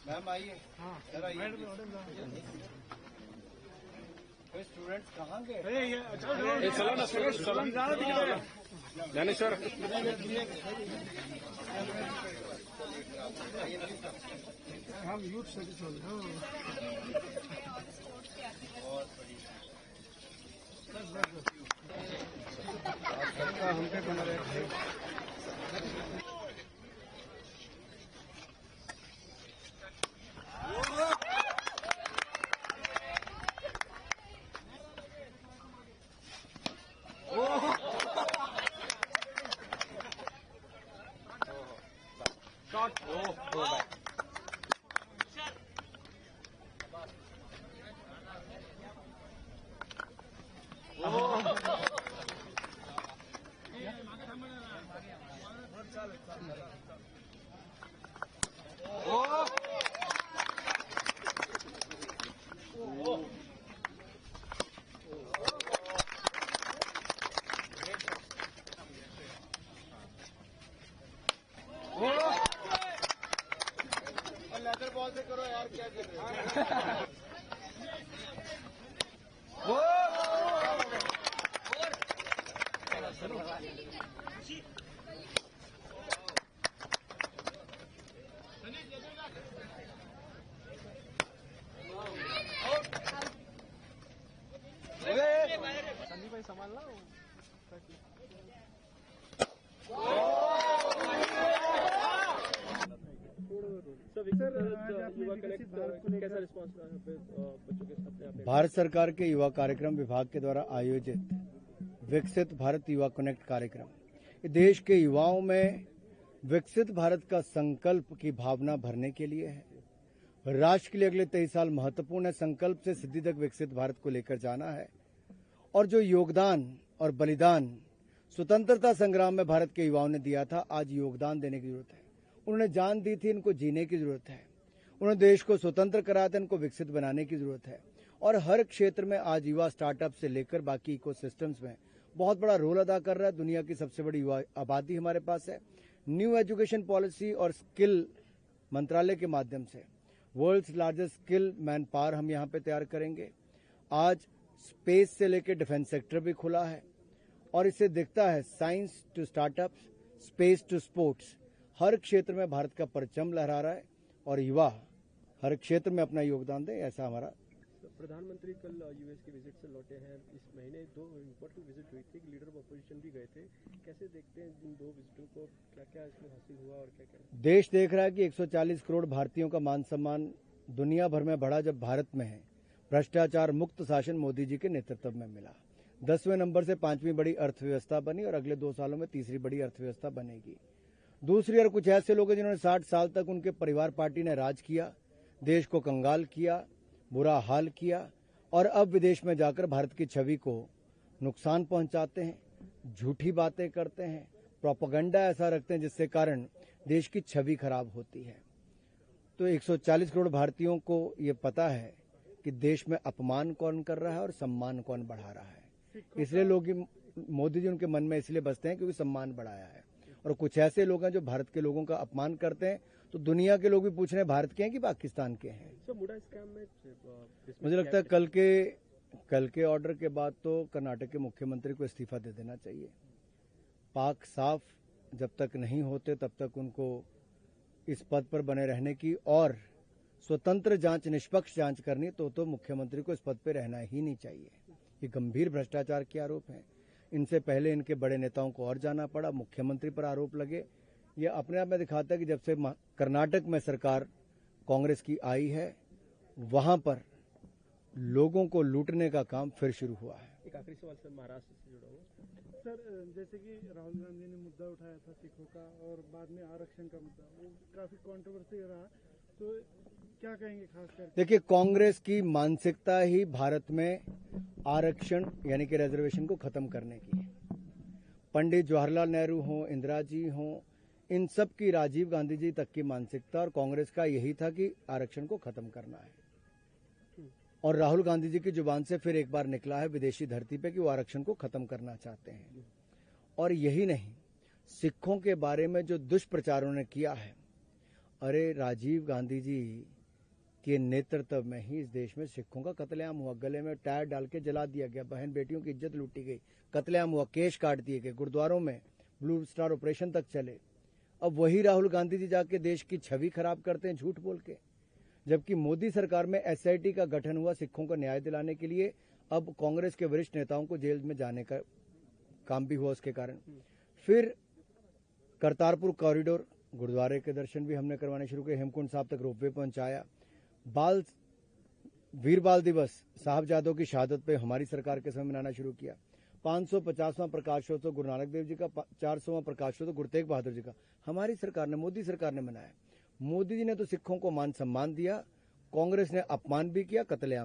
Ma'am आइए, students कहाँ गए? ज्ञानेश्वर हम यूथ सर्विस वाले हम पे बना रहे लेदर बॉल से करो यार, क्या कर रहे संदीप भाई संभालना। भारत सरकार के युवा कार्यक्रम विभाग के द्वारा आयोजित विकसित भारत युवा कनेक्ट कार्यक्रम ये देश के युवाओं में विकसित भारत का संकल्प की भावना भरने के लिए है। राष्ट्र के लिए अगले 23 साल महत्वपूर्ण है। संकल्प से सिद्धि तक विकसित भारत को लेकर जाना है और जो योगदान और बलिदान स्वतंत्रता संग्राम में भारत के युवाओं ने दिया था, आज योगदान देने की जरूरत है। उन्होंने जान दी थी, इनको जीने की जरूरत है। उन्होंने देश को स्वतंत्र कराया था, इनको विकसित बनाने की जरूरत है। और हर क्षेत्र में आज युवा स्टार्टअप से लेकर बाकी इकोसिस्टम्स में बहुत बड़ा रोल अदा कर रहा है। दुनिया की सबसे बड़ी युवा आबादी हमारे पास है। न्यू एजुकेशन पॉलिसी और स्किल मंत्रालय के माध्यम से world's largest skill man power हम यहाँ पे तैयार करेंगे। आज स्पेस से लेकर डिफेंस सेक्टर भी खुला है और इससे दिखता है science to startup, space to sports, हर क्षेत्र में भारत का परचम लहरा रहा है और युवा हर क्षेत्र में अपना योगदान दे, ऐसा हमारा। प्रधानमंत्री कल यूएस के विजिट से लौटे हैं। इस महीने 2 इम्पोर्टेंट विजिट हुई थी, लीडर ऑफ अपोजिशन भी गए थे। कैसे देखते हैं इन 2 विजिटों को, क्या क्या इसमें हासिल हुआ और क्या क्या? देश देख रहा है कि 140 करोड़ भारतीयों का मान सम्मान दुनिया भर में बढ़ा जब भारत में है भ्रष्टाचार मुक्त शासन मोदी जी के नेतृत्व में मिला। 10वें नंबर से 5वीं बड़ी अर्थव्यवस्था बनी और अगले 2 सालों में तीसरी बड़ी अर्थव्यवस्था बनेगी। दूसरी ओर कुछ ऐसे लोग हैं जिन्होंने 60 साल तक उनके परिवार पार्टी ने राज किया, देश को कंगाल किया, बुरा हाल किया और अब विदेश में जाकर भारत की छवि को नुकसान पहुंचाते हैं, झूठी बातें करते हैं, प्रोपेगेंडा ऐसा रखते हैं जिससे कारण देश की छवि खराब होती है। तो 140 करोड़ भारतीयों को ये पता है कि देश में अपमान कौन कर रहा है और सम्मान कौन बढ़ा रहा है। इसलिए लोग मोदी जी उनके मन में इसलिए बसते हैं क्योंकि सम्मान बढ़ाया है। और कुछ ऐसे लोग हैं जो भारत के लोगों का अपमान करते हैं, तो दुनिया के लोग भी पूछ रहे हैं भारत के हैं कि पाकिस्तान के हैं। मुझे लगता है कल के ऑर्डर के बाद तो कर्नाटक के मुख्यमंत्री को इस्तीफा दे देना चाहिए। पाक साफ जब तक नहीं होते तब तक उनको इस पद पर बने रहने की और स्वतंत्र जांच, निष्पक्ष जांच करनी तो मुख्यमंत्री को इस पद पर रहना ही नहीं चाहिए। ये गंभीर भ्रष्टाचार के आरोप हैं। इनसे पहले इनके बड़े नेताओं को और जाना पड़ा, मुख्यमंत्री पर आरोप लगे। ये अपने आप में दिखाता है कि जब से कर्नाटक में सरकार कांग्रेस की आई है वहां पर लोगों को लूटने का काम फिर शुरू हुआ है। एक आखिरी सवाल सर, महाराष्ट्र से जुड़ा हुआ सर, जैसे कि राहुल गांधी ने मुद्दा उठाया था सिखों का और बाद में आरक्षण का मुद्दा, वो काफी कंट्रोवर्सी रहा, तो क्या कहेंगे खास करके? देखिए, कांग्रेस की मानसिकता ही भारत में आरक्षण यानी कि रिजर्वेशन को खत्म करने की है। पंडित जवाहरलाल नेहरू हों, इंदिरा जी हों, इन सब की, राजीव गांधी जी तक की मानसिकता और कांग्रेस का यही था कि आरक्षण को खत्म करना है। और राहुल गांधी जी की जुबान से फिर एक बार निकला है विदेशी धरती पे कि वो आरक्षण को खत्म करना चाहते हैं। और यही नहीं, सिखों के बारे में जो दुष्प्रचार उन्होंने किया है, अरे राजीव गांधी जी के नेतृत्व में ही इस देश में सिखों का कत्लेआम हुआ, गले में टायर डाल के जला दिया गया, बहन बेटियों की इज्जत लूटी गई, कत्लेआम हुआ, केश काट दिए गए, गुरुद्वारों में ब्लू स्टार ऑपरेशन तक चले। अब वही राहुल गांधी जी जाके देश की छवि खराब करते हैं झूठ बोल के, जबकि मोदी सरकार में एसआईटी का गठन हुआ सिखों को न्याय दिलाने के लिए। अब कांग्रेस के वरिष्ठ नेताओं को जेल में जाने का काम भी हुआ उसके कारण। फिर करतारपुर कॉरिडोर, गुरुद्वारे के दर्शन भी हमने करवाने शुरू किए, हेमकुंड साहब तक रोपवे पहुंचाया। वीर बाल दिवस साहबजादों की शहादत पे हमारी सरकार के समय मनाना शुरू किया। 550वां प्रकाशोत्सव गुरु नानक देव जी का, 400वां प्रकाशोत्सव गुरु तेग बहादुर जी का हमारी सरकार ने, मोदी सरकार ने मनाया। मोदी जी ने तो सिखों को मान सम्मान दिया, कांग्रेस ने अपमान भी किया, कत्लेआम।